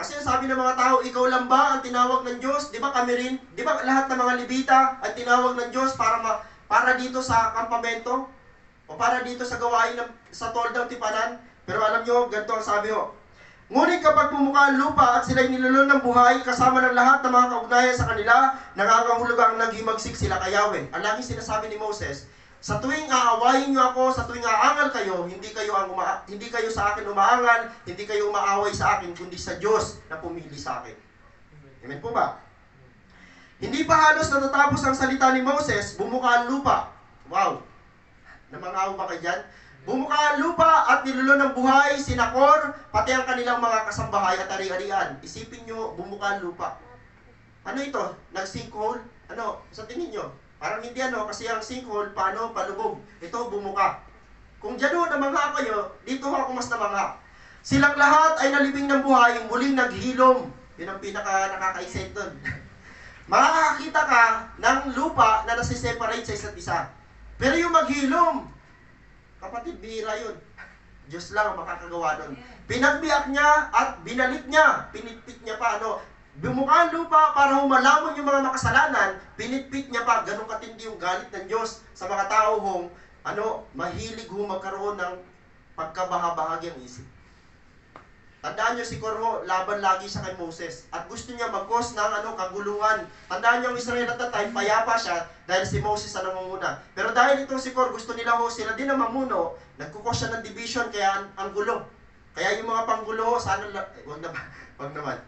kasi sabi ng mga tao, ikaw lang ba ang tinawag ng Diyos? Di ba kami rin? Di ba lahat ng mga Levita ay tinawag ng Diyos para dito sa kampamento? O para dito sa gawain sa toldang tipanan? Pero alam nyo, ganito ang sabi ngunit kapag bumuka ang lupa at sila'y nilulun ng buhay, kasama ng lahat ng mga kaugnayan sa kanila, nangangahulugang naghimagsik sila kay Yahweh. Ang laging sinasabi ni Moses, sa tuwing aawayin niyo ako, sa tuwing aangal kayo, hindi kayo sa akin umaangal, hindi kayo umaaway sa akin, kundi sa Diyos na pumili sa akin. Amen po ba? Hindi pa halos natatapos ang salita ni Moses, bumuka ang lupa. Wow! Namangaw ba kayo dyan? Bumuka ang lupa at nilulun ng buhay, sinakor, pati ang kanilang mga kasambahay at ari-arian. Isipin nyo, bumuka ang lupa. Ano ito? Nag-sinkhole? Sa tingin nyo? Parang hindi kasi ang sinkhole, palubog. Ito, bumuka. Kung dyan namangha kayo, dito ako mas namangha. Silang lahat ay nalibing ng buhay, muling naghilom. Yun ang pinaka-nakaka-excite doon. Makakakita ka ng lupa na nasiseparate sa isa't isa. Pero yung maghilom, kapatid, bihira yun. Diyos lang ang makakagawa nun. Pinagbiyak niya at binalik niya. Pinitpit niya pa. Bumuka ang lupa para humalamon yung mga makasalanan. Pinitpit niya pa. Ganun katindi yung galit ng Diyos sa mga tao mahilig magkaroon ng pagkabaha-bahagyang isip. Tandaan nyo si Korho, laban lagi sa kay Moses. At gusto niya mag-cause ng kaguluhan. Tandaan nyo ang Israel at that time, payapa siya dahil si Moses ang namumuna. Pero dahil itong si Kor, gusto nila sila din ang mamuno, nagkukos siya ng division, kaya ang gulo. Kaya yung mga panggulo, sana wag naman.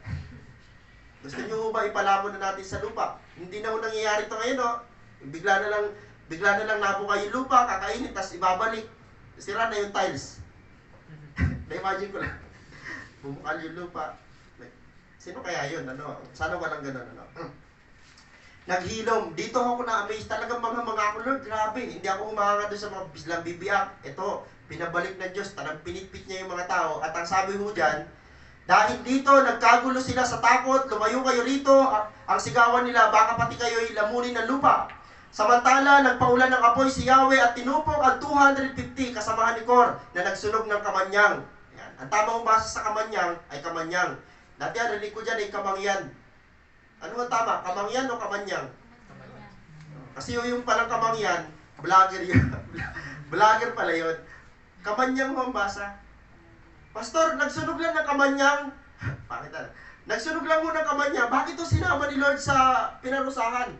Gusto nyo ba ipalamon na natin sa lupa? Hindi na nangyayari ito ngayon, Bigla na lang nabuka yung lupa, kakainin, tas ibabalik. Sira na yung tiles. Na-imagine ko lang. Bumukal yung lupa. Sino kaya yun? Sana walang ganun. Naghilom. Dito ako na-amaze. Talagang mga ako, Lord, grabe. Hindi ako umahangat doon sa mga bislang bibiyak. Ito, pinabalik ng Diyos. Talagang pinitpit niya yung mga tao. At ang sabi ho dyan, dahil dito, nagkagulo sila sa takot. Lumayo kayo rito. Ang sigawan nila, baka pati kayo'y lamunin ng lupa. Samantala, nagpaulan ng apoy si Yahweh at tinupok ang 250 kasamahan ni Kor na nagsunog ng kamanyang. Yan. Ang tamang basa sa kamanyang ay kamanyang. Dati ang rinig ko dyan ay kamangyan. Ano ang tama? Kamangyan o kamanyang? Kasi yung palang kamangyan, vlogger yun. Vlogger pala yun. Kamanyang mo ang basa. Pastor, nagsunog lang ng kamanyang. Bakit na? Nagsunog lang mo ng kamanyang. Bakit ito sinama ni Lord sa pinarusahan?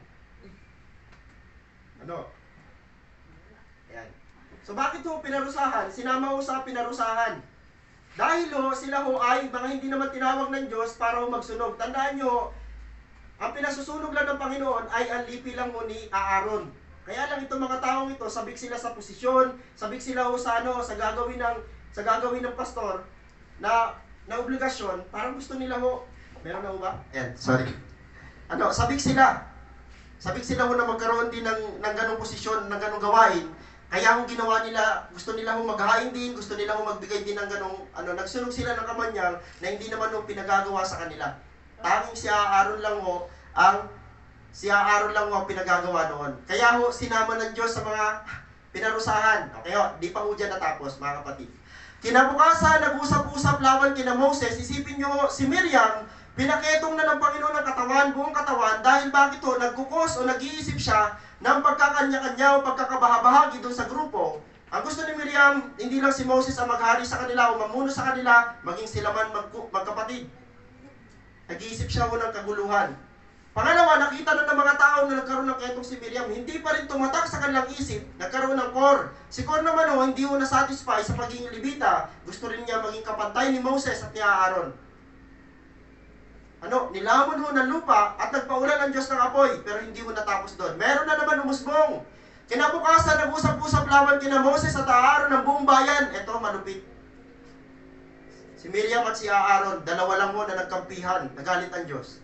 Ano? Ayan. So bakit ho pinarusahan? Sinama ho sa pinarusahan. Dahil ho, sila ho ay mga hindi naman tinawag ng Diyos para ho magsunog. Tandaan nyo, ang pinasusunog lang ng Panginoon ay ang lipi lang ho ni Aaron. Kaya lang itong mga taong ito, sabik sila sa posisyon, sabik sila ho sa sa gagawin ng pastor na obligasyon, parang gusto nila ho. Meron na ho ba? Ayan, sorry. Sabik sila. Sabik sila ho na magkaroon din ng ganong posisyon, ng ganong gawain. Kaya ho ginawa nila, gusto nila ho maghahain din, gusto nila ho magbigay din ng ganong, nagsunog sila ng kamanyang na hindi naman ho pinagagawa sa kanila. Tanging si Aaron lang ho ang pinagagawa noon. Kaya ho, sinama ng Diyos sa mga pinarusahan. Okay ho, di pa ho dyan natapos, mga kapatid. Kinabukasan, nag-usap-usap laban kina Moses. Isipin nyo ho, si Miriam, pinaketong na ng Panginoon ng katawan, buong katawan, dahil bakit ho, nagkukos o nag-iisip siya ng pagkakanya-kanya o pagkakabahabahagi doon sa grupo. Ang gusto ni Miriam, hindi lang si Moses ang maghari sa kanila o mamuno sa kanila, maging sila man magkapatid. Nag-iisip siya ho ng kaguluhan. Pangalawa, nakita na ng mga tao na nagkaroon ng ketong si Miriam, hindi pa rin tumatak sa kanilang isip, nagkaroon ng Kor. Si Kor naman ho, hindi ho nasatisfy sa pagiging Levita, gusto rin niya maging kapantay ni Moses at ni Aaron. Nilamon ho ng lupa at nagpaulan ng Diyos ng apoy, pero hindi ho natapos doon. Meron na naman umusbong. Kinabukasan, nag-usap-usap laban kina Moses at Aaron ng buong bayan. Ito, malupit. Si Miriam at si Aaron, dalawa lang ho na nagkampihan, nagalit ang Diyos.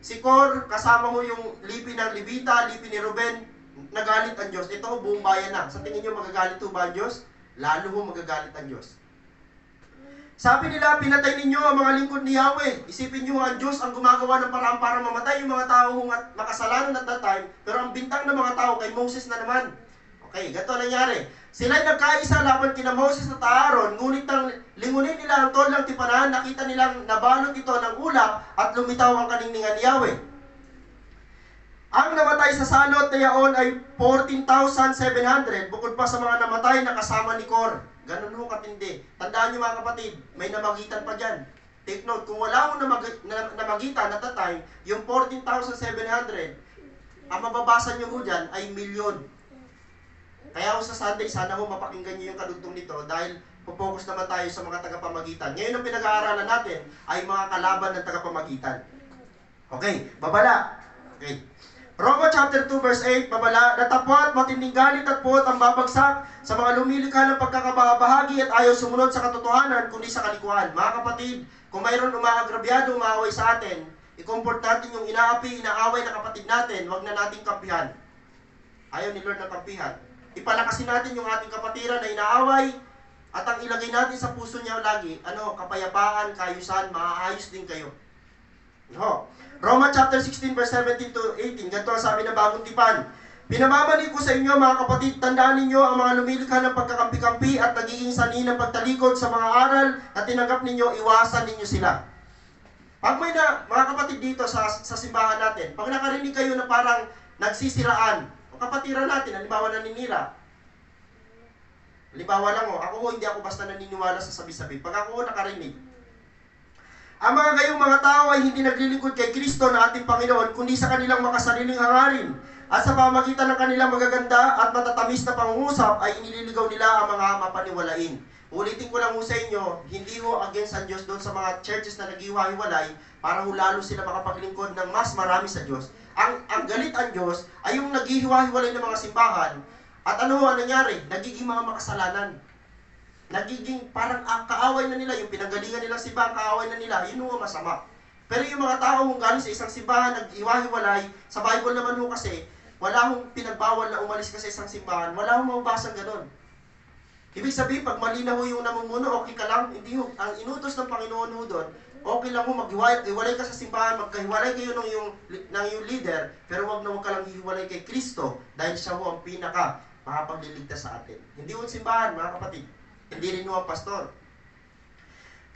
Si Kor, kasama ho yung lipi ng Levita, lipi ni Ruben, nagalit ang Diyos. Ito ho, buong bayan na. Sa tingin nyo, magagalit ho ba ang Diyos? Lalo ho magagalit ang Diyos. Sabi nila, pinatay ninyo ang mga lingkod ni Yahweh. Isipin nyo, ang Diyos ang gumagawa ng paraan para mamatay yung mga tao makasalanan at that time, pero ang bintang ng mga tao kay Moses na naman. Okay, ganito nangyari. Sila'y nagkaisa laban kina Moses at Aaron, ngunit nang lingunin nila ang tol ng tipanan, nakita nilang nabalot ito ng ulap at lumitaw ang kaningningan ni Yahweh. Ang namatay sa salot na yaon ay 14,700, bukod pa sa mga namatay na kasama ni Kor. Ganun ho katindi. Tandaan nyo mga kapatid, may namagitan pa dyan. Take note, kung wala ho namagitan at that time, yung 14,700, ang mababasa nyo ho dyan ay milyon. Kaya ho sa Sunday, sana ho mapakinggan nyo yung kadugtong nito dahil pupokus naman tayo sa mga tagapamagitan. Ngayon ang pinag-aaralan natin ay mga kalaban ng tagapamagitan. Okay, babala. Okay. Roma chapter 2 verse 8, babala, natapot, matinding galit at puot ang babagsak sa mga lumilikha ng pagkakabahagi at ayaw sumunod sa katotohanan kundi sa kalikuan. Mga kapatid, kung mayroon umaagrabyado, umaaway sa atin, i-comfort natin yung inaapi, inaaway na kapatid natin, wag na nating kampihan. Ayaw ni Lord na kampihan. Ipalakasin natin yung ating kapatiran na inaaway at ang ilagay natin sa puso niya lagi, kapayapaan, kaayusan, maaayos din kayo. No. Roma chapter 16 verse 17 to 18, ganito ang sabi ng Bagong Tipan. Pinamamali ko sa inyo mga kapatid, tandaan ninyo ang mga lumilikha ng pagkakampi-kampi at nagiging sanhi ng pagtalikod sa mga aral na tinanggap ninyo, iwasan ninyo sila. Pag may mga kapatid dito sa simbahan natin, pag nakarinig kayo na parang nagsisiraan, o kapatiran natin, halimbawa naninira. Halimbawa lang ako hindi ako basta naniniwala sa sabi-sabi. Pag ako nakarinig, ang mga gayong mga tao ay hindi naglilingkod kay Kristo na ating Panginoon, kundi sa kanilang makasariling hangarin. At sa pamagitan ng kanilang magaganda at matatamis na pangungusap ay inililigaw nila ang mga mapaniwalain. Ulitin ko lang ho sa inyo, hindi ho against ang Diyos doon sa mga churches na naghiwa-hiwalay para ho lalo sila makapaglingkod ng mas marami sa Diyos. Ang galit ang Diyos ay yung naghihiwa-hiwalay ng mga simbahan at ano ang nangyari? Nagiging mga makasalanan. Nagiging parang kaaway na nila, yung pinanggalingan nilang simbahan, kaaway na nila, yun ho masama. Pero yung mga tao kung galing sa isang simbahan, nag-iwa-hiwalay, sa Bible naman ho kasi, wala hong pinagbawal na umalis ka sa isang simbahan, wala hong mababasang ganun. Ibig sabihin, pag malinaw ho yung namumuno, okay ka lang. Hindi ho, ang inutos ng Panginoon ho doon, okay lang ho, maghiwalay ka sa simbahan, magkahiwalay kayo ng yung leader, pero wag na wag ka lang hiwalay kay Kristo dahil siya ho ang pinaka makapagliligtas sa atin. Hindi ho ang simbahan, mga kapatid. Hindi rin ho ang pastor.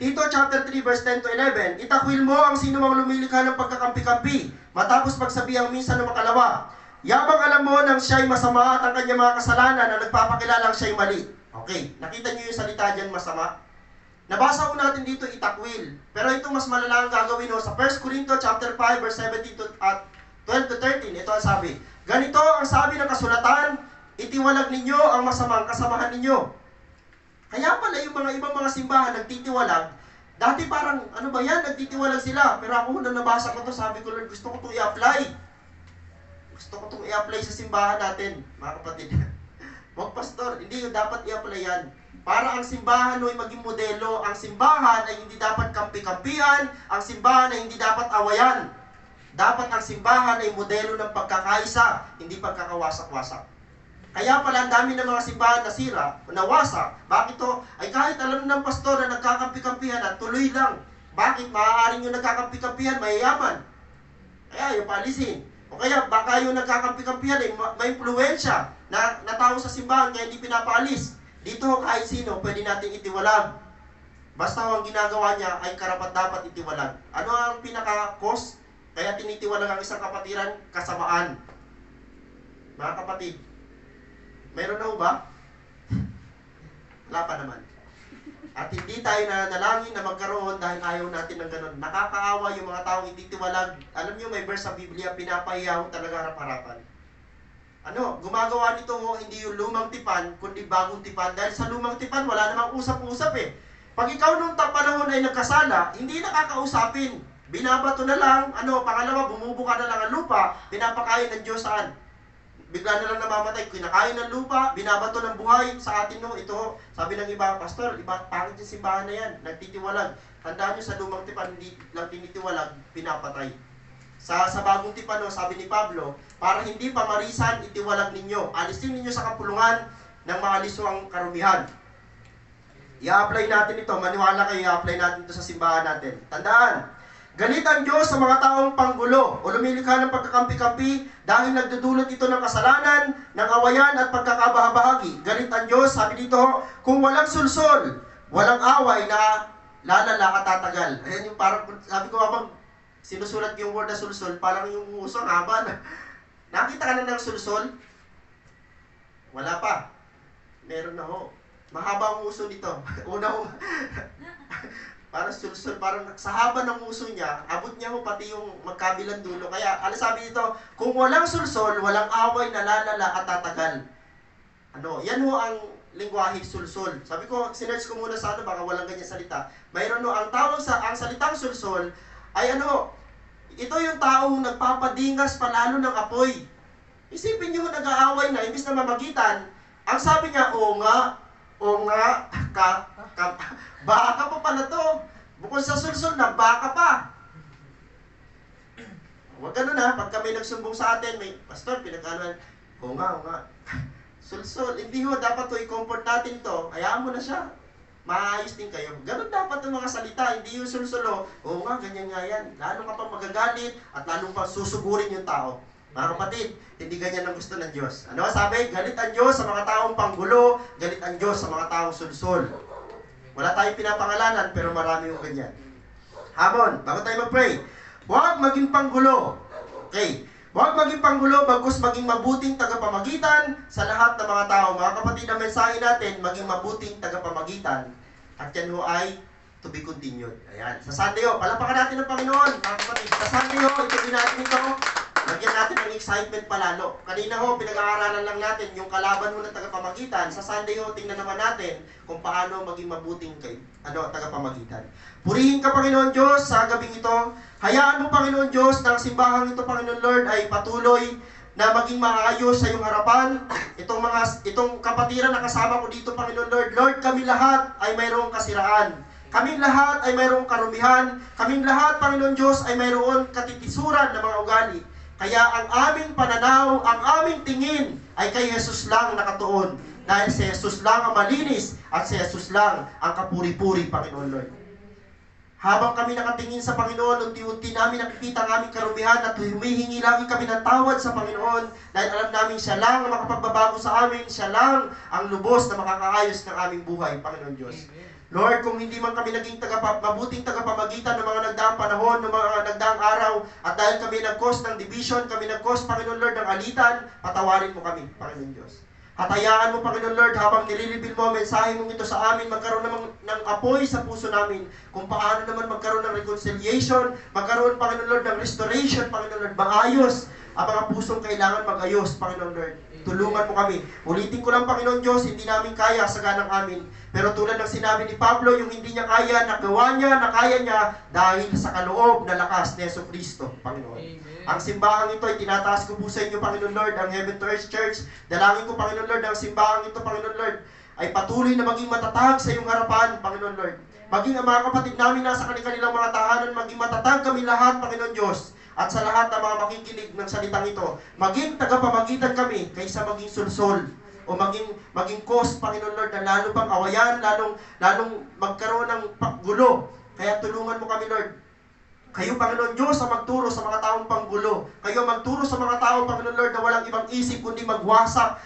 Tito chapter 3 verse 10 to 11, itakwil mo ang sino mang lumilikha ng pagkakampi-kampi, matapos pagsabihang minsan ng makalawa. Yabang alam mo nang siya'y masama at ang kanyang mga kasalanan na nagpapakilalang siya'y mali. Okay, nakita niyo yung salita dyan, masama? Nabasa ko natin dito itakwil. Pero ito mas malala ang gagawin ho. Sa 1 Corinto chapter 5 verse 17 to 12 to 13, ito ang sabi. Ganito ang sabi ng kasulatan, itiwalag ninyo ang masamang kasamahan ninyo. Kaya pala yung mga ibang mga simbahan nagtitiwalag, dati parang, ano ba yan, nagtitiwalag sila. Pero ako na nabasa ko to, sabi ko, Lord, gusto ko itong i-apply. Gusto ko itong i-apply sa simbahan natin, mga kapatid. Wag pastor, hindi yung dapat i-apply yan. Para ang simbahan ay maging modelo, ang simbahan ay hindi dapat kampi-kampihan, ang simbahan ay hindi dapat awayan. Dapat ang simbahan ay modelo ng pagkakaisa, hindi pagkakawasak-wasak. Kaya pala ang dami ng mga simbahan na sira, nawasak. Bakit to? Ay kahit alam ng pastor na nagkakampi-kampihan at tuloy lang. Bakit? Maaaring yung nagkakampi-kampihan, mayayaman. Kaya yung paalisin. O kaya baka yung nagkakampi-kampihan ay may impluwensya na tao sa simbahan kaya hindi pinapaalis. Dito kahit sino pwede nating itiwalag. Basta ang ginagawa niya ay karapat dapat itiwalag. Ano ang pinaka-cause? Kaya tinitiwalag ang isang kapatiran, kasamaan. Mga kapatid, meron na ba? Wala pa naman. At hindi tayo nanalangin na magkaroon dahil ayaw natin ng ganun. Nakakaawa yung mga taong ititiwalag. Alam niyo, may verse sa Biblia, pinapahiyaw talaga harap-harapan. Ano, gumagawa nito mo, hindi yung lumang tipan, kundi bagong tipan. Dahil sa lumang tipan, wala namang usap-usap eh. Pag ikaw nung panahon ay nagkasala, hindi nakakausapin. Binabato na lang, pangalawa, bumubuka na lang ang lupa, pinapakain ng Diyos saan? Bigla na lang namamatay, kinakain ng lupa, binabato ng buhay sa atin no, ito, sabi ng iba, pastor, pangit yung simbahan na yan, nagtitiwalag. Tandaan nyo sa lumang tipan, hindi lang tinitiwalag, pinapatay. Sa bagong tipan, no, sabi ni Pablo, para hindi pamarisan, itiwalag ninyo, alisin ninyo sa kapulungan ng mga liswang karumihan. I-apply natin ito, maniwala kayo, i-apply natin ito sa simbahan natin. Tandaan, galit ang Diyos sa mga taong panggulo o lumilikha ng pagkakampi-kampi dahil nagdudulot ito ng kasalanan, ng awayan at pagkakabahabahagi. Galit ang Diyos, sabi dito, kung walang sulsol, walang away na lalala at tatagal. Ayan yung parang, sabi ko habang sinusulat yung word na sulsol, parang yung uso ang haba na. Nakita ka na ng sulsol? Wala pa. Meron na ho. Mahaba ang uso nito. Parang sulsol, parang sa haba ng uso niya, abot niya ho pati yung magkabilang dulo. Kaya, sabi dito, kung walang sulsol, walang away na lalala at tatagal. Yan ho ang lingwahe sulsol. Sabi ko, sinerge ko muna sa baka walang ganyan salita. Mayroon ho, ang salitang sulsol, ay ito yung taong nagpapadingas palalo ng apoy. Isipin niyo nag-aaway na, imbis na mamagitan, ang sabi niya, o nga, baka pa pala to. Bukod sa sulsol na, baka pa. Huwag ganun ha, pag kami nagsumbong sa atin, may pastor, pinagkanuan, o nga. Sulsol, hindi ho, dapat to, i-comfort natin to, hayaan mo na siya. Maayos din kayo. Ganun dapat yung mga salita, hindi yung sulsol, o nga, ganyan nga yan. Lalo ka pang magagalit, at lalo pang susugurin yung tao. Mga kapatid, hindi ganyan ang gusto ng Diyos. Ano sabi? Galit ang Diyos sa mga taong panggulo, galit ang Diyos sa mga taong sulsol. Wala tayong pinapangalanan, pero marami yung ganyan. Hamon, bago tayo mag-pray, huwag maging panggulo. Okay. Huwag maging panggulo, bagkus maging mabuting tagapamagitan sa lahat ng mga tao. Mga kapatid, ang mensahe natin, maging mabuting tagapamagitan. At yan ho ay to be continued. Ayan. Sa Sunday ho, palapakan natin ng Panginoon. Mga kapatid, sa Sunday ho, ituloy natin ito. Lagyan natin ng excitement palalo. Kanina ho, pinag-aaralan lang natin yung kalaban ho ng tagapamagitan. Sa Sunday ho, tingnan naman natin kung paano maging mabuting tagapamagitan. Purihin ka, Panginoon Diyos, sa gabing ito. Hayaan mo, Panginoon Diyos, na ang simbahang ito, Panginoon Lord, ay patuloy na maging maayos sa iyong harapan. Itong kapatiran na kasama ko dito, Panginoon Lord. Lord, kami lahat ay mayroong kasiraan. Kaming lahat ay mayroong karumihan. Kaming lahat, Panginoon Diyos, ay mayroon katitisuran ng mga ugali. Kaya ang aming pananaw, ang aming tingin ay kay Jesus lang nakatuon. Dahil si Jesus lang ang malinis at si Jesus lang ang kapuri-puri, Panginoon Lord. Habang kami nakatingin sa Panginoon, unti-unti namin nakikita ang aming karumihan at humihingi lagi kami ng tawad sa Panginoon dahil alam namin siya lang ang makapagbabago sa amin, siya lang ang lubos na makakaayos ng aming buhay, Panginoon Diyos. Lord, kung hindi man kami naging mabuting tagapamagitan ng mga nagdaang panahon, ng mga nagdaang araw, at dahil kami nag-cause ng division, kami nag-cause, Panginoon Lord, ng alitan, patawarin mo kami, Panginoon Diyos. Hatayaan mo, Panginoon Lord, habang nililibil mo ang mensahe mong ito sa amin, magkaroon naman ng apoy sa puso namin, kung paano naman magkaroon ng reconciliation, magkaroon, Panginoon Lord, ng restoration, Panginoon Lord, maayos ang mga pusong kailangan mag-ayos, Panginoon Lord. Tulungan mo kami. Ulitin ko lang, Panginoon Diyos, hindi namin kaya sa ganang amin. Pero tulad ng sinabi ni Pablo, yung hindi niya kaya, nagawa niya, nakaya niya, dahil sa kaloob na lakas ni Jesucristo, Panginoon. Amen. Ang simbahang ito ay tinataas ko po sa inyo, Panginoon Lord, ang Heaven to Earth Church. Dalangin ko, Panginoon Lord, ang simbahang ito, Panginoon Lord, ay patuloy na maging matatag sa iyong harapan, Panginoon Lord. Maging ang mga kapatid namin nasa kanilang mga tahanan, maging matatag kami lahat, Panginoon Diyos. At sa lahat ng mga makikinig ng salitang ito, maging tagapamagitan kami kaysa maging sulsol o maging cause, Panginoon Lord, na lalo pang awayan, lalong magkaroon ng gulo. Kaya tulungan mo kami, Lord. Kayo, Panginoon Diyos, ang magturo sa mga taong panggulo. Kayo magturo sa mga taong, Panginoon Lord, na walang ibang isip kundi magwasak,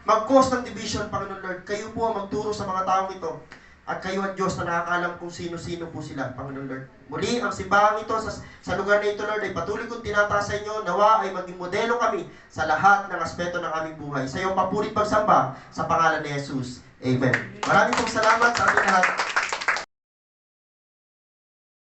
mag-cause ng division, Panginoon Lord. Kayo po ang magturo sa mga taong ito. At kayo ang Diyos na nakakaalam kung sino-sino po sila, Panginoon Lord. Muli, ang simbahang ito sa lugar na ito, Lord, ay patuloy kong tinataas sa inyo. Nawa ay maging modelo kami sa lahat ng aspeto ng aming buhay. Sa iyong papurit pagsamba sa pangalan ni Jesus. Amen. Maraming pong salamat sa ating lahat.